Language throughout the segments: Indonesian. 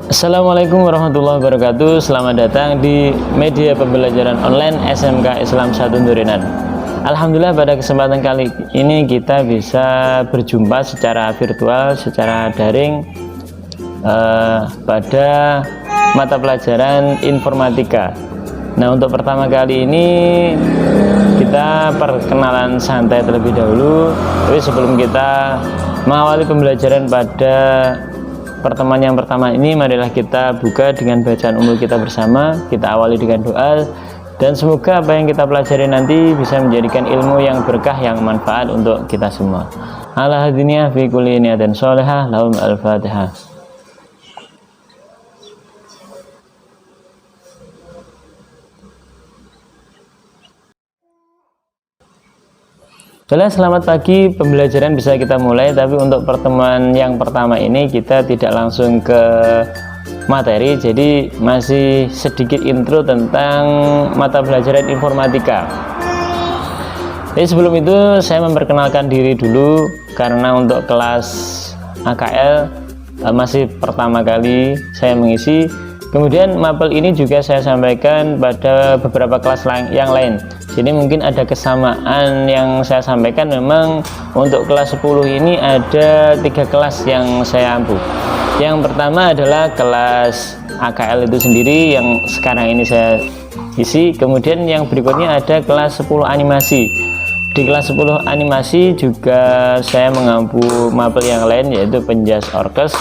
Assalamualaikum warahmatullahi wabarakatuh. Selamat datang di media pembelajaran online SMK Islam 1 Durinan. Alhamdulillah pada kesempatan kali ini kita bisa berjumpa secara virtual, secara daring pada mata pelajaran informatika. Nah, untuk pertama kali ini kita perkenalan santai terlebih dahulu. Tapi sebelum kita mengawali pembelajaran pada pertemuan yang pertama ini, marilah kita buka dengan bacaan umum kita bersama. Kita awali dengan doa, dan semoga apa yang kita pelajari nanti bisa menjadikan ilmu yang berkah, yang manfaat untuk kita semua. Ala hadiniya fi kulli niyatin sholihah, lahum al-fatihah. Selamat pagi, pembelajaran bisa kita mulai. Tapi untuk pertemuan yang pertama ini kita tidak langsung ke materi, jadi masih sedikit intro tentang mata pelajaran informatika. Jadi sebelum itu saya memperkenalkan diri dulu, karena untuk kelas AKL masih pertama kali saya mengisi. Kemudian mapel ini juga saya sampaikan pada beberapa kelas yang lain. Jadi mungkin ada kesamaan yang saya sampaikan. Memang untuk kelas 10 ini ada 3 kelas yang saya ampu. Yang pertama adalah kelas AKL itu sendiri yang sekarang ini saya isi. Kemudian yang berikutnya ada kelas 10 animasi. Di kelas 10 animasi juga saya mengampu mapel yang lain, yaitu penjas orkes.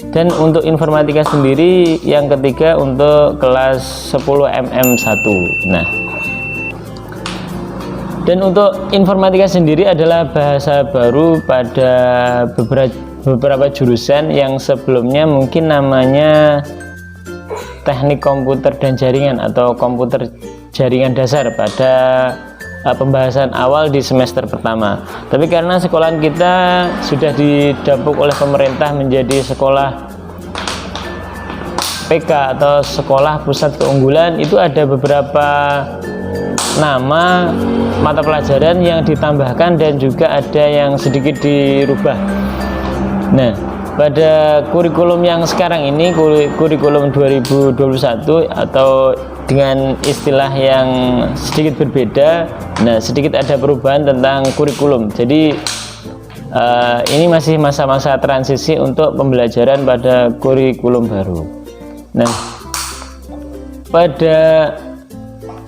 Dan untuk informatika sendiri yang ketiga untuk kelas 10 MM1. Nah, dan untuk informatika sendiri adalah bahasa baru pada beberapa jurusan yang sebelumnya mungkin namanya teknik komputer dan jaringan atau komputer jaringan dasar pada pembahasan awal di semester pertama. Tapi karena sekolahan kita sudah didapuk oleh pemerintah menjadi sekolah PK atau sekolah pusat keunggulan, itu ada beberapa nama mata pelajaran yang ditambahkan dan juga ada yang sedikit dirubah. Nah, pada kurikulum yang sekarang ini, kurikulum 2021, atau dengan istilah yang sedikit berbeda, nah sedikit ada perubahan tentang kurikulum. Jadi ini masih masa-masa transisi untuk pembelajaran pada kurikulum baru. Nah, pada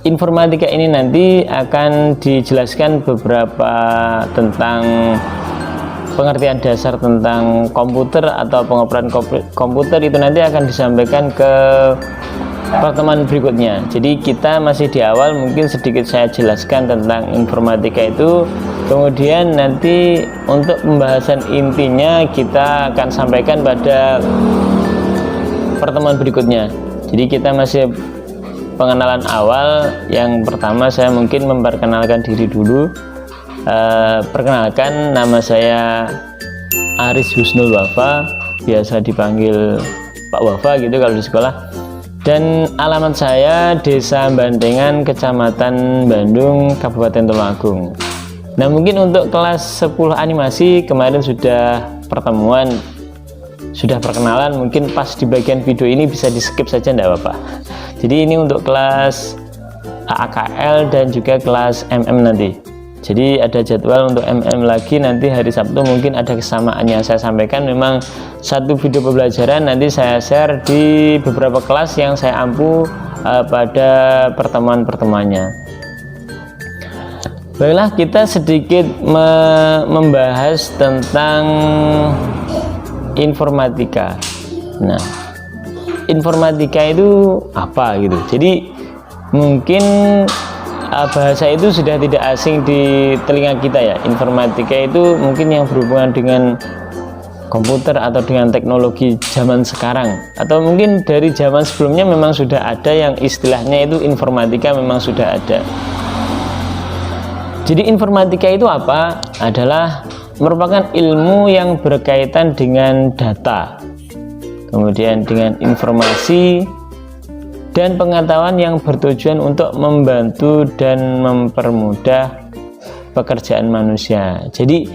informatika ini nanti akan dijelaskan beberapa tentang pengertian dasar tentang komputer atau pengoperasian komputer. Itu nanti akan disampaikan ke pertemuan berikutnya. Jadi kita masih di awal, mungkin sedikit saya jelaskan tentang informatika itu. Kemudian nanti untuk pembahasan intinya kita akan sampaikan pada pertemuan berikutnya. Jadi kita masih pengenalan awal. Yang pertama saya mungkin memperkenalkan diri dulu. Perkenalkan, nama saya Aris Husnul Wafa, biasa dipanggil Pak Wafa gitu kalau di sekolah. Dan alamat saya Desa Bandengan, Kecamatan Bandung, Kabupaten Tulungagung. Nah, mungkin untuk kelas 10 animasi kemarin sudah pertemuan, sudah perkenalan. Mungkin pas di bagian video ini bisa di skip saja, enggak apa-apa. Jadi ini untuk kelas AKL dan juga kelas MM nanti. Jadi ada jadwal untuk MM lagi nanti hari Sabtu, mungkin ada kesamaan yang saya sampaikan. Memang satu video pembelajaran nanti saya share di beberapa kelas yang saya ampu pada pertemuan-pertemuannya. Baiklah, kita sedikit membahas tentang informatika. Nah, informatika itu apa gitu. Jadi mungkin bahasa itu sudah tidak asing di telinga kita ya. Informatika itu mungkin yang berhubungan dengan komputer atau dengan teknologi zaman sekarang, atau mungkin dari zaman sebelumnya memang sudah ada yang istilahnya itu informatika, memang sudah ada. Jadi informatika itu apa? Adalah merupakan ilmu yang berkaitan dengan data, kemudian dengan informasi dan pengetahuan yang bertujuan untuk membantu dan mempermudah pekerjaan manusia. Jadi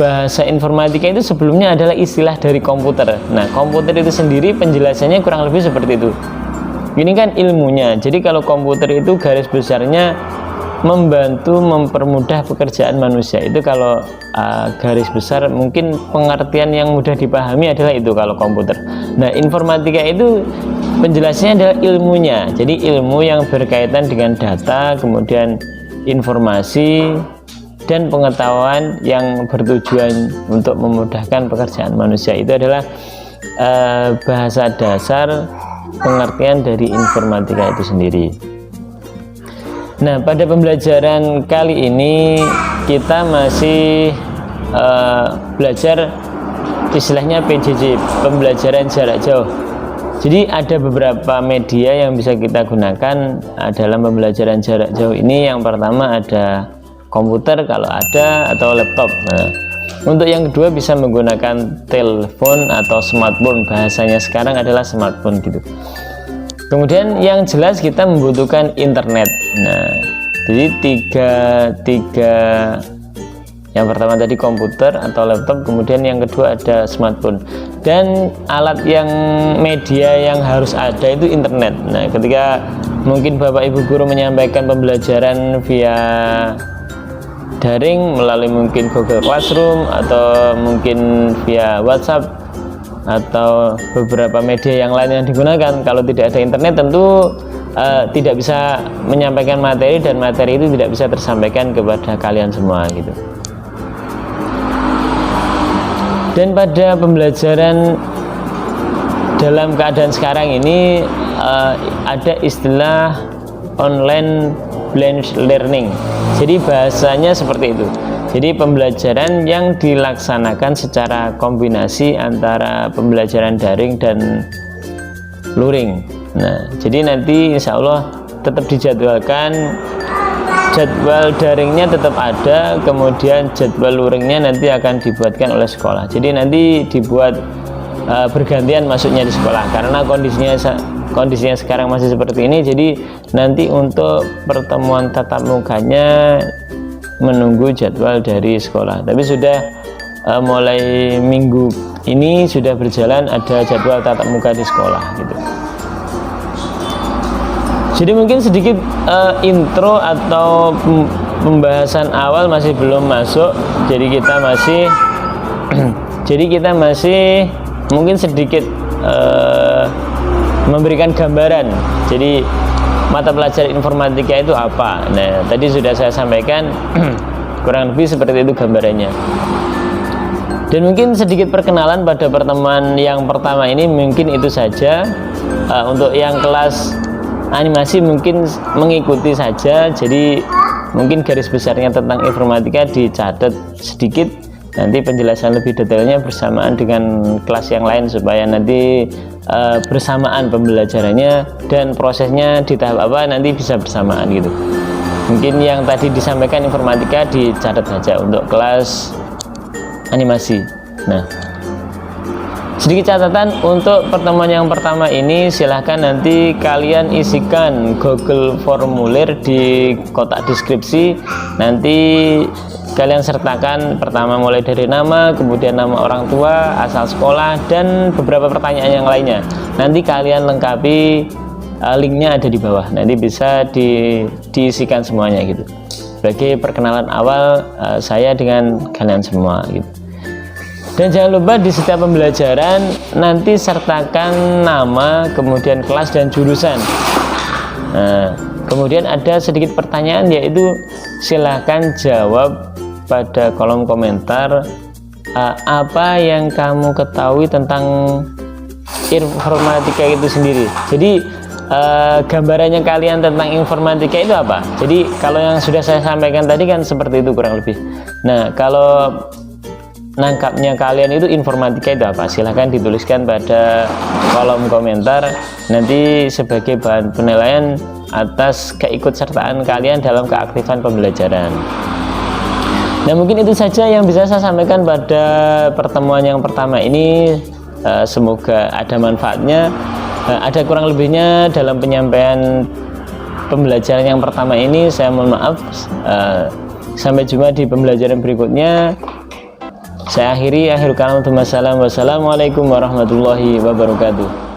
bahasa informatika itu sebelumnya adalah istilah dari komputer. Nah, komputer itu sendiri penjelasannya kurang lebih seperti itu. Ini kan ilmunya. Jadi kalau komputer itu garis besarnya membantu mempermudah pekerjaan manusia. Itu kalau garis besar mungkin pengertian yang mudah dipahami adalah itu kalau komputer. Nah, informatika itu penjelasannya adalah ilmunya. Jadi ilmu yang berkaitan dengan data, kemudian informasi dan pengetahuan yang bertujuan untuk memudahkan pekerjaan manusia. Itu adalah bahasa dasar pengertian dari informatika itu sendiri. Nah, pada pembelajaran kali ini kita masih belajar istilahnya PJJ, pembelajaran jarak jauh. Jadi ada beberapa media yang bisa kita gunakan dalam pembelajaran jarak jauh ini. Yang pertama ada komputer kalau ada, atau laptop. Nah, untuk yang kedua bisa menggunakan telepon atau smartphone, bahasanya sekarang adalah smartphone gitu. Kemudian yang jelas kita membutuhkan internet. Nah, jadi tiga yang pertama tadi komputer atau laptop, kemudian yang kedua ada smartphone. Dan alat yang media yang harus ada itu internet. Nah, ketika mungkin Bapak Ibu guru menyampaikan pembelajaran via daring melalui mungkin Google Classroom atau mungkin via WhatsApp atau beberapa media yang lain yang digunakan, kalau tidak ada internet tentu tidak bisa menyampaikan materi, dan materi itu tidak bisa tersampaikan kepada kalian semua gitu. Dan pada pembelajaran dalam keadaan sekarang ini ada istilah online blended learning. Jadi bahasanya seperti itu. Jadi pembelajaran yang dilaksanakan secara kombinasi antara pembelajaran daring dan luring. Nah, jadi nanti insya Allah tetap dijadwalkan, jadwal daringnya tetap ada, kemudian jadwal luringnya nanti akan dibuatkan oleh sekolah. Jadi nanti dibuat bergantian masuknya di sekolah, karena kondisinya sekarang masih seperti ini. Jadi nanti untuk pertemuan tatap mukanya menunggu jadwal dari sekolah, tapi sudah mulai minggu ini sudah berjalan, ada jadwal tatap muka di sekolah gitu. Jadi mungkin sedikit intro atau pembahasan awal masih belum masuk, jadi kita masih mungkin sedikit memberikan gambaran. Jadi mata pelajaran informatika itu apa? Nah, tadi sudah saya sampaikan kurang lebih seperti itu gambarannya. Dan mungkin sedikit perkenalan pada pertemuan yang pertama ini mungkin itu saja. Untuk yang kelas animasi mungkin mengikuti saja. Jadi mungkin garis besarnya tentang informatika dicatat sedikit. Nanti penjelasan lebih detailnya bersamaan dengan kelas yang lain, supaya nanti bersamaan pembelajarannya dan prosesnya di tahap apa nanti bisa bersamaan gitu. Mungkin yang tadi disampaikan informatika dicatat saja untuk kelas animasi. Nah, sedikit catatan untuk pertemuan yang pertama ini, silahkan nanti kalian isikan Google formulir di kotak deskripsi. Nanti kalian sertakan pertama mulai dari nama, kemudian nama orang tua, asal sekolah, dan beberapa pertanyaan yang lainnya. Nanti kalian lengkapi, linknya ada di bawah, nanti bisa diisikan semuanya gitu, sebagai perkenalan awal saya dengan kalian semua gitu. Dan jangan lupa di setiap pembelajaran nanti sertakan nama, kemudian kelas dan jurusan. Nah, kemudian ada sedikit pertanyaan, yaitu silahkan jawab pada kolom komentar apa yang kamu ketahui tentang informatika itu sendiri. Jadi gambarannya kalian tentang informatika itu apa? Jadi kalau yang sudah saya sampaikan tadi kan seperti itu kurang lebih. Nah, kalau nangkapnya kalian itu informatika itu apa? Silahkan dituliskan pada kolom komentar, nanti sebagai bahan penilaian atas keikutsertaan kalian dalam keaktifan pembelajaran. Nah, mungkin itu saja yang bisa saya sampaikan pada pertemuan yang pertama ini. Semoga ada manfaatnya. Ada kurang lebihnya dalam penyampaian pembelajaran yang pertama ini, saya mohon maaf. Sampai jumpa di pembelajaran berikutnya. Saya akhiri, akhir kalam, wassalamualaikum warahmatullahi wabarakatuh.